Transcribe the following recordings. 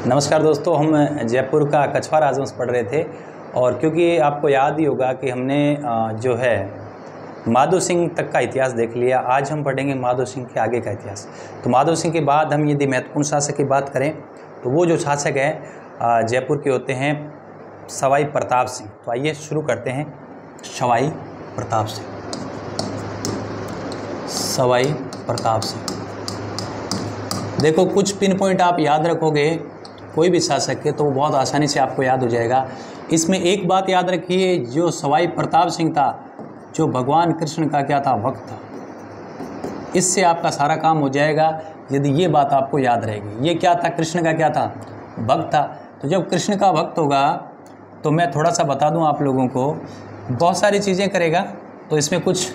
नमस्कार दोस्तों, हम जयपुर का कछवा राजवंश पढ़ रहे थे और क्योंकि आपको याद ही होगा कि हमने जो है माधो सिंह तक का इतिहास देख लिया। आज हम पढ़ेंगे माधो सिंह के आगे का इतिहास। तो माधो सिंह के बाद हम यदि महत्वपूर्ण शासक की बात करें तो वो जो शासक हैं जयपुर के होते हैं सवाई प्रताप सिंह। तो आइए शुरू करते हैं। सवाई प्रताप सिंह, सवाई प्रताप सिंह। देखो, कुछ पिन पॉइंट आप याद रखोगे कोई भी शासक के तो वो बहुत आसानी से आपको याद हो जाएगा। इसमें एक बात याद रखिए, जो सवाई प्रताप सिंह था जो भगवान कृष्ण का क्या था, भक्त था। इससे आपका सारा काम हो जाएगा यदि ये बात आपको याद रहेगी। ये क्या था, कृष्ण का क्या था, भक्त था। तो जब कृष्ण का भक्त होगा तो मैं थोड़ा सा बता दूं आप लोगों को, बहुत सारी चीज़ें करेगा तो इसमें कुछ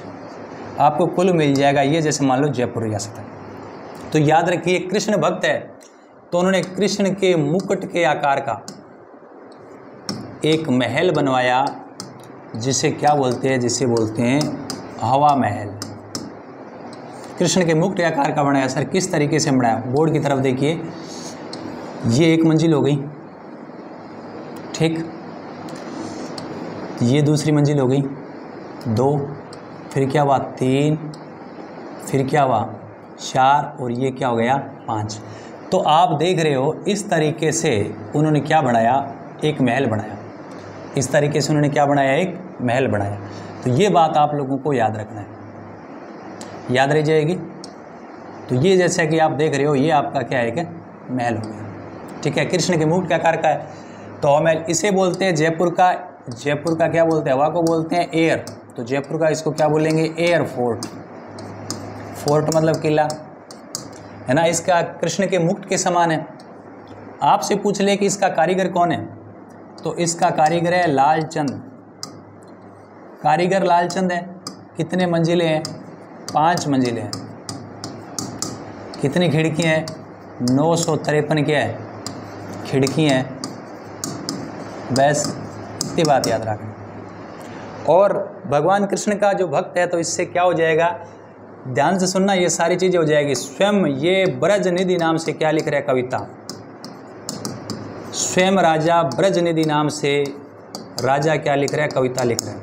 आपको कुल मिल जाएगा। ये जैसे मान लो जयपुर रियासत है तो याद रखिए कृष्ण भक्त है तो उन्होंने कृष्ण के मुकुट के आकार का एक महल बनवाया जिसे क्या बोलते हैं, जिसे बोलते हैं हवा महल। कृष्ण के मुकुट के आकार का बनाया। सर किस तरीके से बनाया, बोर्ड की तरफ देखिए। ये एक मंजिल हो गई, ठीक। ये दूसरी मंजिल हो गई, 2, फिर क्या हुआ 3, फिर क्या हुआ 4 और ये क्या हो गया 5। तो आप देख रहे हो इस तरीके से उन्होंने क्या बनाया, एक महल बनाया। इस तरीके से उन्होंने क्या बनाया, एक महल बनाया। तो ये बात आप लोगों को याद रखना है, याद रह जाएगी। तो ये जैसा कि आप देख रहे हो ये आपका क्या है, एक महल हो गया, ठीक है। कृष्ण के मुकुट के आकार का है तो महल। इसे बोलते हैं जयपुर का क्या बोलते हैं, हवा को बोलते हैं एयर। तो जयपुर का इसको क्या बोलेंगे, एयरफोर्ट। फोर्ट मतलब किला है ना। इसका कृष्ण के मुकुट के समान है। आपसे पूछ ले कि इसका कारीगर कौन है तो इसका कारीगर है लालचंद। कारीगर लालचंद है। कितने मंजिलें हैं, 5 मंजिलें हैं। कितनी खिड़कियां हैं, 953 क्या है खिड़की हैं। बस इतनी बात याद रखना। और भगवान कृष्ण का जो भक्त है तो इससे क्या हो जाएगा, ध्यान से सुनना, ये सारी चीज़ें हो जाएगी। स्वयं ये ब्रजनिधि नाम से क्या लिख रहा है, कविता। स्वयं राजा ब्रजनिधि नाम से राजा क्या लिख रहा है, कविता लिख रहा है।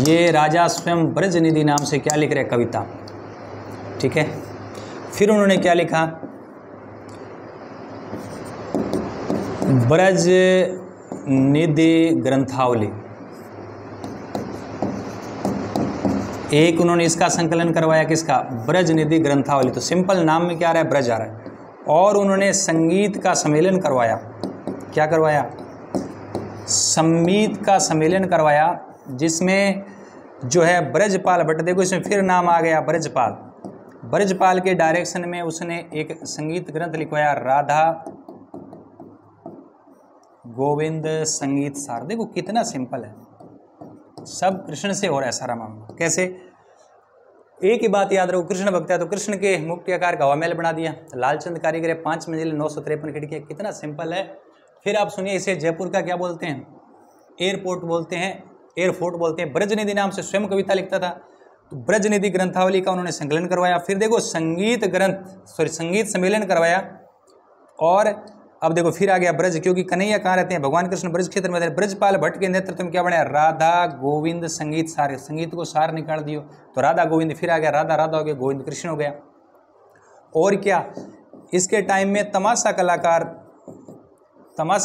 ये राजा स्वयं ब्रजनिधि नाम से क्या लिख रहा है, कविता, ठीक है। फिर उन्होंने क्या लिखा, ब्रजनिधि ग्रंथावली। एक उन्होंने इसका संकलन करवाया, किसका, ब्रजनिधि ग्रंथावली। तो सिंपल नाम में क्या आ रहा है, ब्रज आ रहा है। और उन्होंने संगीत का सम्मेलन करवाया। क्या करवाया, संगीत का सम्मेलन करवाया जिसमें जो है ब्रजपाल भट्ट, देखो इसमें फिर नाम आ गया ब्रजपाल। ब्रजपाल के डायरेक्शन में उसने एक संगीत ग्रंथ लिखवाया, राधा गोविंद संगीत सार। देखो कितना सिंपल है, सब कृष्ण से हो रहा है सारा मामला। कैसे, एक ही बात याद रखो, कृष्ण भक्त है तो कृष्ण के मुकुट के आकार का हवा महल बना दिया। लालचंद कारीगर है, 5 मंजिल 953 खिड़कियां। कितना सिंपल है। फिर आप सुनिए, इसे जयपुर का क्या बोलते हैं, एयरपोर्ट बोलते हैं, एयरफोर्ट बोलते हैं। ब्रजनिधि नाम से स्वयं कविता लिखता था तो ब्रजनिधि ग्रंथावली का उन्होंने संकलन करवाया। फिर देखो संगीत सम्मेलन करवाया। और अब देखो फिर आ गया ब्रज, क्योंकि कन्हैया कहाँ रहते हैं, भगवान कृष्ण ब्रज क्षेत्र में। ब्रजपाल भट्ट के नेतृत्व में क्या बनाया, राधा गोविंद संगीत सार। संगीत को सार निकाल दियो तो राधा गोविंद, फिर आ गया राधा हो गया, गोविंद कृष्ण हो गया। और क्या, इसके टाइम में तमाशा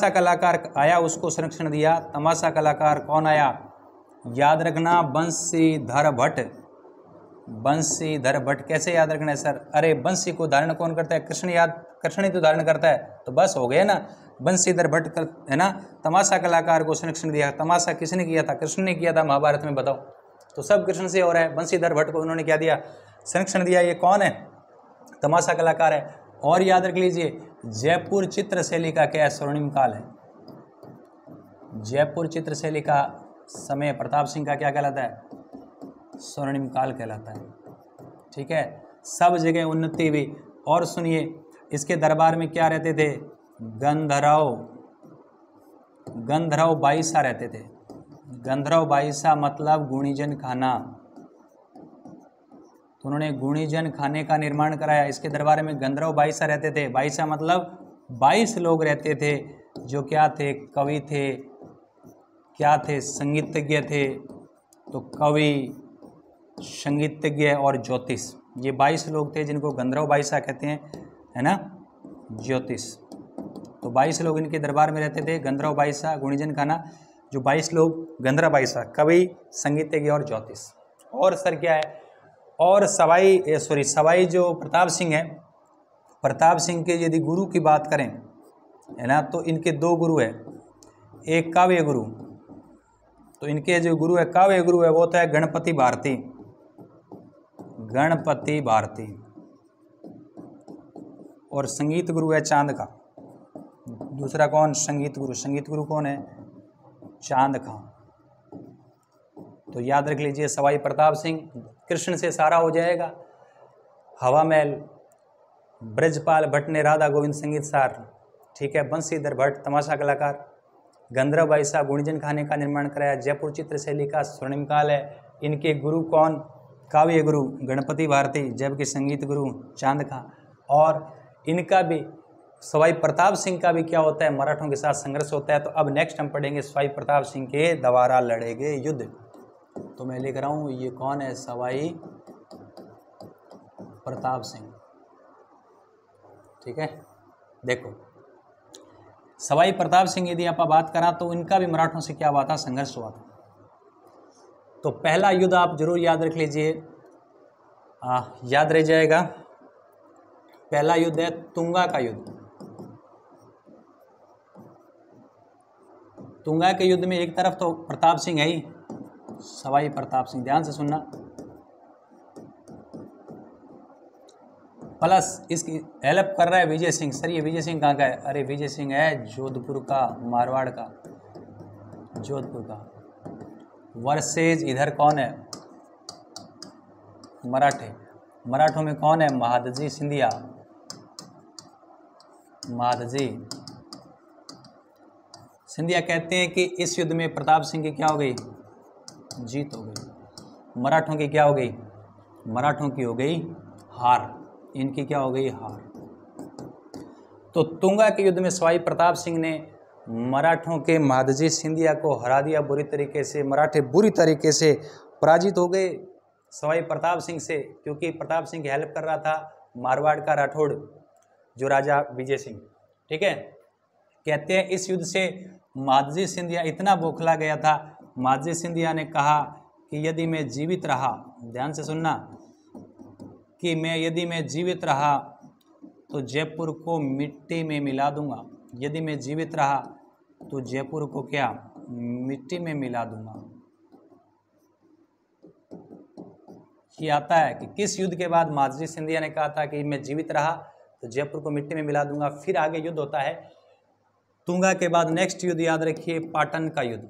कलाकार आया, उसको संरक्षण दिया। तमाशा कलाकार कौन आया, याद रखना, बंशीधर भट्ट। बंशीधर भट्ट कैसे याद रखना है सर, अरे बंशी को धारण कौन करता है, कृष्ण ही तो धारण करता है, तो बस हो गया ना। बंशीधर भट्ट है ना, तमाशा कलाकार को संरक्षण दिया। तमाशा किसने किया था, कृष्ण ने किया था, महाभारत में बताओ। तो सब कृष्ण से हो रहा है। बंशीधर भट्ट को उन्होंने क्या दिया, संरक्षण दिया। ये कौन है, तमाशा कलाकार है। और याद रख लीजिए, जयपुर चित्रशैली का क्या है, स्वर्णिम काल है। जयपुर चित्रशैली का समय प्रताप सिंह का क्या कहलाता है, स्वर्णिम काल कहलाता है, ठीक है। सब जगह उन्नति हुई। और सुनिए, इसके दरबार में क्या रहते थे, गंधर्व बाईसा रहते थे। गंधर्व बाईसा मतलब गुणीजन खाना। तो उन्होंने गुणीजन खाने का निर्माण कराया। इसके दरबार में गंधर्व बाईसा रहते थे। बाईसा मतलब 22 लोग रहते थे जो क्या थे, कवि थे, क्या थे, संगीतज्ञ थे। तो कवि, संगीतज्ञ और ज्योतिष, ये 22 लोग थे जिनको गंधर्व बाईसा कहते हैं, है ना, ज्योतिष। तो 22 लोग इनके दरबार में रहते थे, गंधर्व बाईसा, गुणीजन खाना, जो 22 लोग गंधर्व बाईसा, कवि, संगीतज्ञ और ज्योतिष। और सर क्या है, और सवाई जो प्रताप सिंह है, प्रताप सिंह के यदि गुरु की बात करें, है ना, तो इनके 2 गुरु है, एक काव्य गुरु, तो इनके जो गुरु है, काव्य गुरु है, वो तो है गणपति भारती, गणपति भारती। और संगीत गुरु है चांद का, दूसरा कौन, संगीत गुरु, संगीत गुरु कौन है, चांद का। तो याद रख लीजिए, सवाई प्रताप सिंह, कृष्ण से सारा हो जाएगा, हवा महल, ब्रजपाल भट्ट ने राधा गोविंद संगीत सार, ठीक है, बंशीधर भट्ट तमाशा कलाकार, गंधर्व बाईसा गुणीजन खाने का निर्माण कराया, जयपुर चित्रशैली का स्वर्णिम काल है। इनके गुरु कौन, काव्य गुरु गणपति भारती, जबकि संगीत गुरु चांद का। और इनका भी, सवाई प्रताप सिंह का भी क्या होता है, मराठों के साथ संघर्ष होता है। तो अब नेक्स्ट हम पढ़ेंगे सवाई प्रताप सिंह के द्वारा लड़े गए युद्ध। तो मैं लिख रहा हूँ, ये कौन है, सवाई प्रताप सिंह, ठीक है। देखो, सवाई प्रताप सिंह यदि आप बात करा तो इनका भी मराठों से क्या हुआ था, संघर्ष हुआ था। तो पहला युद्ध आप जरूर याद रख लीजिए, याद रह जाएगा, पहला युद्ध है तुंगा का युद्ध। तुंगा के युद्ध में एक तरफ तो प्रताप सिंह है ही, सवाई प्रताप सिंह, ध्यान से सुनना, प्लस इसकी हेल्प कर रहा है विजय सिंह। सर ये विजय सिंह कहाँ का है, अरे विजय सिंह है जोधपुर का, मारवाड़ का, जोधपुर का। वर्सेज इधर कौन है, मराठे, मराठों में कौन है, महादजी सिंधिया, महादजी सिंधिया। कहते हैं कि इस युद्ध में प्रताप सिंह की क्या हो गई, जीत हो गई, मराठों की क्या हो गई, मराठों की हो गई हार, इनकी क्या हो गई, हार। तो तुंगा के युद्ध में सवाई प्रताप सिंह ने मराठों के महादजी सिंधिया को हरा दिया बुरी तरीके से, मराठे बुरी तरीके से पराजित हो गए सवाई प्रताप सिंह से, क्योंकि प्रताप सिंह की हेल्प कर रहा था मारवाड़ का राठौड़ जो राजा विजय सिंह, ठीक है। कहते हैं इस युद्ध से महादजी सिंधिया इतना बौखला गया था, महादजी सिंधिया ने कहा कि यदि मैं जीवित रहा, ध्यान से सुनना, कि यदि मैं जीवित रहा तो जयपुर को मिट्टी में मिला दूंगा, यदि मैं जीवित रहा तो जयपुर को क्या, मिट्टी में मिला दूंगा। ये आता है कि किस युद्ध के बाद महादजी सिंधिया ने कहा था कि मैं जीवित रहा तो जयपुर को मिट्टी में मिला दूंगा। फिर आगे युद्ध होता है तुंगा के बाद, नेक्स्ट युद्ध याद रखिए, पाटन का युद्ध।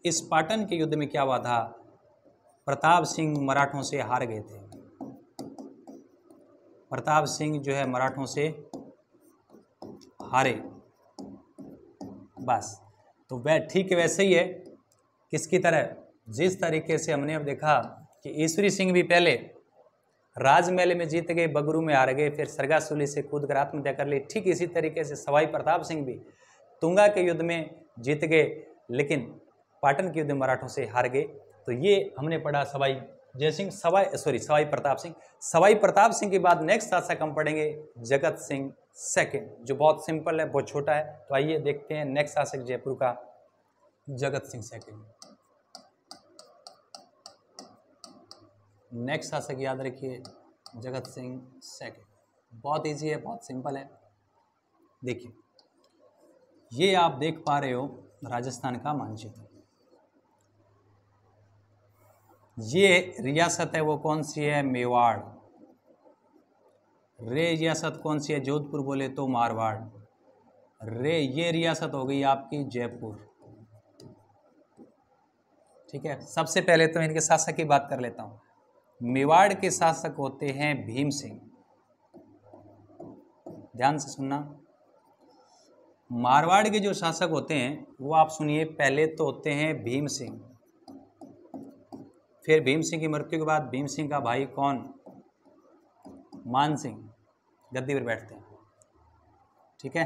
इस पाटन के युद्ध में क्या हुआ था, प्रताप सिंह मराठों से हार गए थे, प्रताप सिंह जो है मराठों से हारे, बस। तो वह ठीक वैसे ही है, किसकी तरह, जिस तरीके से हमने अब देखा कि ईश्वरी सिंह भी पहले राजमहल में जीत गए, बगरू में हार गए, फिर सरगासुली से कूद कर आत्महत्या कर ली, ठीक इसी तरीके से सवाई प्रताप सिंह भी तुंगा के युद्ध में जीत गए, लेकिन पाटन के युद्ध में मराठों से हार गए। तो ये हमने पढ़ा सवाई जय सिंह, सवाई प्रताप सिंह। सवाई प्रताप सिंह के बाद नेक्स्ट शासक हम पढ़ेंगे जगत सिंह सेकंड, जो बहुत सिंपल है, बहुत छोटा है। तो आइए देखते हैं नेक्स्ट शासक जयपुर का, जगत सिंह सेकंड। नेक्स्ट शासक याद रखिए जगत सिंह सेकंड, बहुत इजी है, बहुत सिंपल है। देखिए ये आप देख पा रहे हो राजस्थान का मानचित्र, ये रियासत है वो कौन सी है, मेवाड़। रे रियासत कौन सी है, जोधपुर बोले तो मारवाड़। रे ये रियासत हो गई आपकी जयपुर, ठीक है। सबसे पहले तो इनके शासक की बात कर लेता हूं। मेवाड़ के शासक होते हैं भीम सिंह, ध्यान से सुनना। मारवाड़ के जो शासक होते हैं वो आप सुनिए, पहले तो होते हैं भीम सिंह, फिर भीम सिंह की मृत्यु के बाद भीम सिंह का भाई कौन, मान सिंह गद्दी पर बैठते हैं। ठीक है।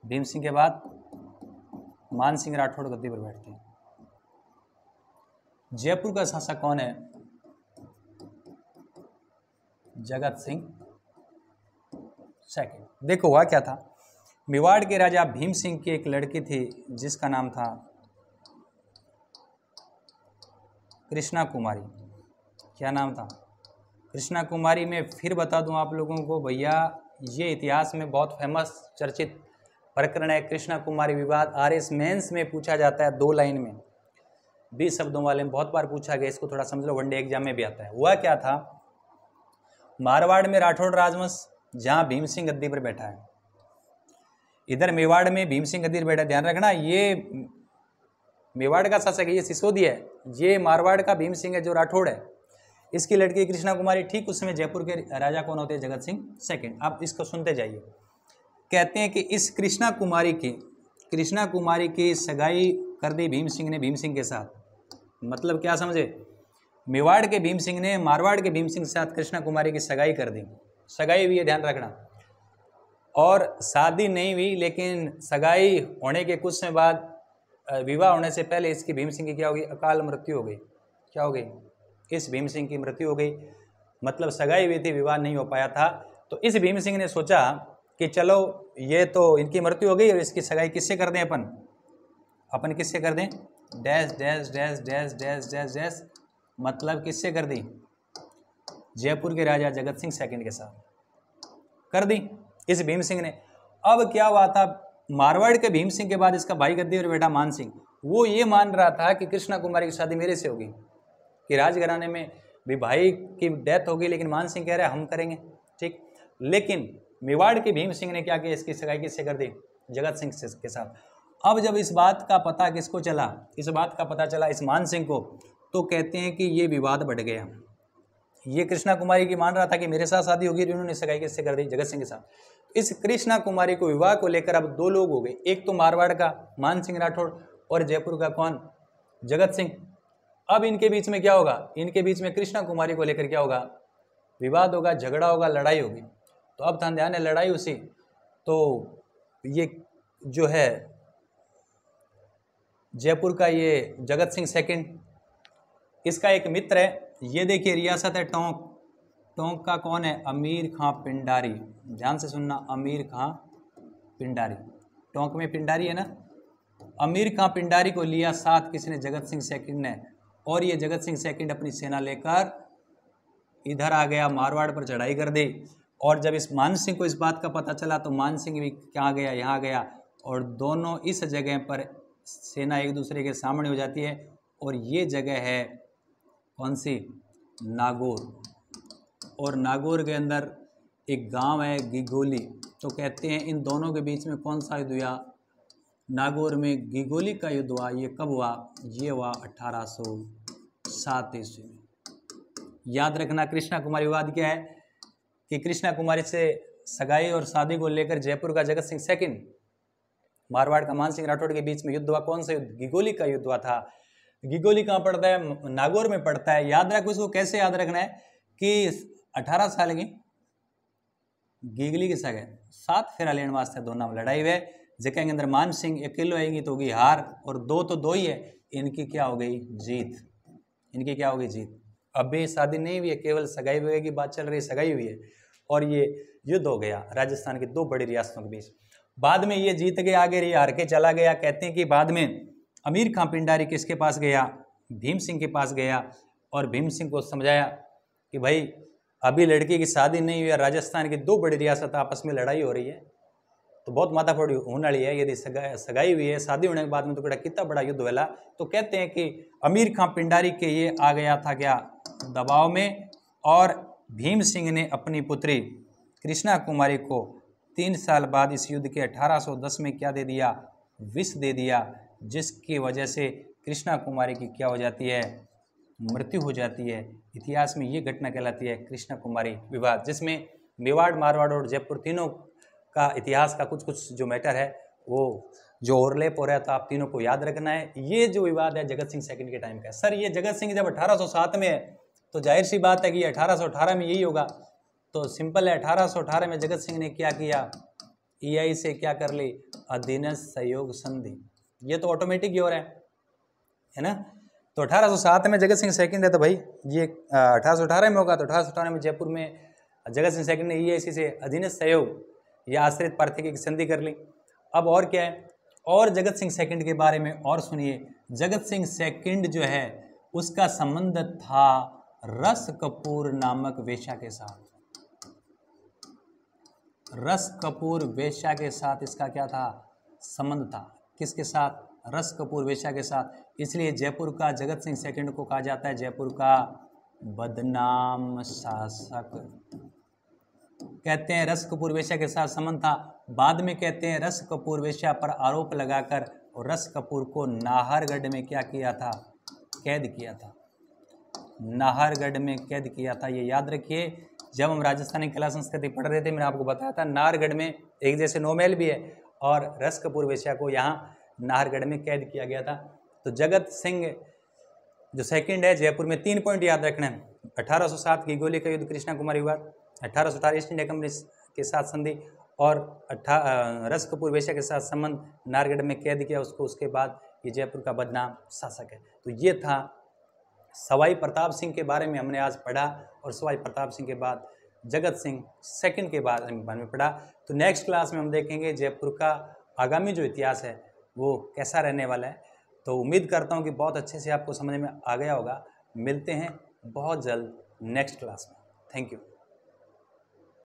भीम सिंह के बाद मान सिंह राठौड़ गद्दी पर बैठते हैं। जयपुर का शासक कौन है? जगत सिंह सेकंड। देखो हुआ क्या था, मेवाड़ के राजा भीम सिंह की एक लड़की थी जिसका नाम था कृष्णा कुमारी। क्या नाम था? कृष्णा कुमारी। में फिर बता दूं आप लोगों को भैया, ये इतिहास में बहुत फेमस चर्चित प्रकरण है। कृष्णा कुमारी विवाद RS मेंस में पूछा जाता है 2 लाइन में, 20 शब्दों वाले में बहुत बार पूछा गया। इसको थोड़ा समझ लो, वनडे एग्जाम में भी आता है। हुआ क्या था, मारवाड़ में राठौड़ राजवंश, जहां भीम सिंह गद्दी पर बैठा है, इधर मेवाड़ में भीम सिंह गद्दी पर बैठा। ध्यान रखना, ये मेवाड़ का शासक है, ये सिसोदिया है, ये मारवाड़ का भीम सिंह है जो राठौड़ है। इसकी लड़की कृष्णा कुमारी। ठीक उस समय जयपुर के राजा कौन होते हैं? जगत सिंह सेकंड। आप इसको सुनते जाइए। कहते हैं कि इस कृष्णा कुमारी की सगाई कर दी भीम सिंह ने भीम सिंह के साथ। मतलब क्या समझे? मेवाड़ के भीम सिंह ने मारवाड़ के भीम सिंह के साथ कृष्णा कुमारी की सगाई कर दी। सगाई हुई है, ध्यान रखना। और शादी नहीं हुई, लेकिन सगाई होने के कुछ समय बाद, विवाह होने से पहले इसकी भीम सिंह की क्या हो गई? अकाल मृत्यु हो गई। क्या हो गई? इस भीम सिंह की मृत्यु हो गई। मतलब सगाई हुई थी, विवाह नहीं हो पाया था। तो इस भीम सिंह ने सोचा कि चलो ये तो इनकी मृत्यु हो गई और इसकी सगाई किससे कर दें? अपन किससे कर दें? Dash dash dash dash dash dash dash. मतलब किससे कर दी? जयपुर के राजा जगत सिंह सेकंड के साथ कर दी इस भीम सिंह ने। अब क्या हुआ था, मारवाड़ के भीम सिंह के बाद इसका भाई गद्दी पर बैठा मान सिंह, वो ये मान रहा था कि कृष्णा कुमारी की शादी मेरे से होगी, कि राजघराने में भी भाई की डेथ होगी, लेकिन मान सिंह कह रहे हैं हम करेंगे। ठीक। लेकिन मेवाड़ के भीम सिंह ने क्या किया? इसकी सगाई किससे कर दी? जगत सिंह के साथ। अब जब इस बात का पता किसको चला? इस बात का पता चला इस मान सिंह को। तो कहते हैं कि ये विवाद बढ़ गया। ये कृष्णा कुमारी की मान रहा था कि मेरे साथ शादी होगी, इन्होंने सगाई किससे कर दी? जगत सिंह के साथ। इस कृष्णा कुमारी को विवाह को लेकर अब 2 लोग हो गए, एक तो मारवाड़ का मान सिंह राठौड़ और जयपुर का कौन? जगत सिंह। अब इनके बीच में क्या होगा? इनके बीच में कृष्णा कुमारी को लेकर क्या होगा? विवाद होगा, झगड़ा होगा, लड़ाई होगी। तो अब ध्यान है, लड़ाई उसी। तो ये जो है जयपुर का ये जगत सिंह सेकंड, इसका एक मित्र है, ये देखिए रियासत है टोंक। टोंक का कौन है? अमीर खां पिंडारी। ध्यान से सुनना, अमीर खां पिंडारी। टोंक में पिंडारी है ना। अमीर खां पिंडारी को लिया साथ किसने? जगत सिंह सेकंड ने। और ये जगत सिंह सेकंड अपनी सेना लेकर इधर आ गया, मारवाड़ पर चढ़ाई कर दी। और जब इस मान सिंह को इस बात का पता चला तो मान सिंह भी कहाँ गया? यहाँ गया। और दोनों इस जगह पर सेना एक दूसरे के सामने हो जाती है। और ये जगह है कौन सी? नागौर। और नागौर के अंदर एक गांव है गिगोली। तो कहते हैं इन दोनों के बीच में कौन सा युद्ध हुआ? नागौर में गिगोली का युद्ध हुआ। ये कब हुआ? ये हुआ 1807 ईस्वी में। याद रखना, कृष्णा कुमारी विवाद क्या है कि कृष्णा कुमारी से सगाई और शादी को लेकर जयपुर का जगत सिंह सेकंड, मारवाड़ का मान सिंह राठौड़ के बीच में युद्ध हुआ। कौन सा युद्ध? गिगोली का युद्ध हुआ था। गिगोली कहाँ पड़ता है? नागौर में पड़ता है। याद रखो, इसको कैसे याद रखना है कि 18 साल की गिगली की सगाई, 7 फेरा लेने वास्ते दोनों में लड़ाई हुई। जगह के अंदर मान सिंह अकेलो आएंगी तो होगी हार, और 2 तो 2 ही है, इनकी क्या हो गई? जीत। इनकी क्या हो गई? जीत। अभी शादी नहीं हुई है, केवल सगाई वगैरह की बात चल रही है, सगाई हुई है। और ये युद्ध हो गया राजस्थान की 2 बड़ी रियासतों के बीच। बाद में ये जीत के आगे रही, हार के चला गया। कहते हैं कि बाद में अमीर खां पिंडारी किसके पास गया? भीम सिंह के पास गया और भीम सिंह को समझाया कि भाई अभी लड़की की शादी नहीं हुई है, राजस्थान की 2 बड़ी रियासत आपस में लड़ाई हो रही है, तो बहुत माथाफोड़ी होने वाली है। यदि सगाई हुई है, शादी होने के बाद में तो कितना बड़ा युद्ध हुआ। तो कहते हैं कि अमीर खां पिंडारी के ये आ गया था क्या? दबाव में। और भीम सिंह ने अपनी पुत्री कृष्णा कुमारी को 3 साल बाद इस युद्ध के 1810 में क्या दे दिया? विष दे दिया, जिसकी वजह से कृष्णा कुमारी की क्या हो जाती है? मृत्यु हो जाती है। इतिहास में ये घटना कहलाती है कृष्णा कुमारी विवाद, जिसमें मेवाड़, मारवाड़ और जयपुर तीनों का इतिहास का कुछ जो मैटर है वो जो ओवरलैप हो रहा था, आप तीनों को याद रखना है। ये जो विवाद है जगत सिंह सेकंड के टाइम का है। सर ये जगत सिंह जब 1807 में है तो जाहिर सी बात है कि 1818 में यही होगा। तो सिंपल है, 1818 में जगत सिंह ने क्या किया? EI से क्या कर ली, अधीनस्थ सहयोग संधि। ये तो ऑटोमेटिक ही हो रहा है ना। तो 1807 में जगत सिंह सेकंड है, तो भाई ये 1818 में होगा, तो 1818 में जयपुर में जगत सिंह सेकंड ने EIC से अधीनस्थ सहयोग या आश्रित प्रार्थी की संधि कर ली। अब और क्या है, और जगत सिंह सेकंड के बारे में और सुनिए। जगत सिंह सेकंड जो है उसका संबंध था रस कपूर नामक वेश्या के साथ। रस कपूर वेश्या के साथ इसका क्या था, संबंध था। किसके साथ, रस कपूर वेश्या के साथ। इसलिए जयपुर का जगत सिंह सेकंड को कहा जाता है जयपुर का बदनाम शासक। कहते हैं रस कपूर वेश्या के साथ संबंध था। बाद में कहते हैं रस कपूर वेश्या पर आरोप लगाकर और रस कपूर को नाहरगढ़ में क्या किया था, कैद किया था। नाहरगढ़ में कैद किया था। ये याद रखिए, जब हम राजस्थानी कला संस्कृति पढ़ रहे थे मैंने आपको बताया था नाहरगढ़ में एक जैसे 9 महल भी है और रस कपूर वेश्या को यहाँ नाहरगढ़ में कैद किया गया था। तो जगत सिंह जो सेकंड है जयपुर में 3 पॉइंट याद रखना है। 1807 की गोली का युद्ध, कृष्णा कुमारी विवाद, 1818 ईस्ट इंडिया कंपनी के साथ संधि और रस कपूर वेश्या के साथ संबंध, नाहरगढ़ में कैद किया उसको, उसके बाद ये जयपुर का बदनाम शासक है। तो ये था सवाई प्रताप सिंह के बारे में हमने आज पढ़ा, और सवाई प्रताप सिंह के बाद जगत सिंह सेकंड के बारे में पढ़ा। तो नेक्स्ट क्लास में हम देखेंगे जयपुर का आगामी जो इतिहास है वो कैसा रहने वाला है। तो उम्मीद करता हूँ कि बहुत अच्छे से आपको समझ में आ गया होगा। मिलते हैं बहुत जल्द नेक्स्ट क्लास में। Thank you.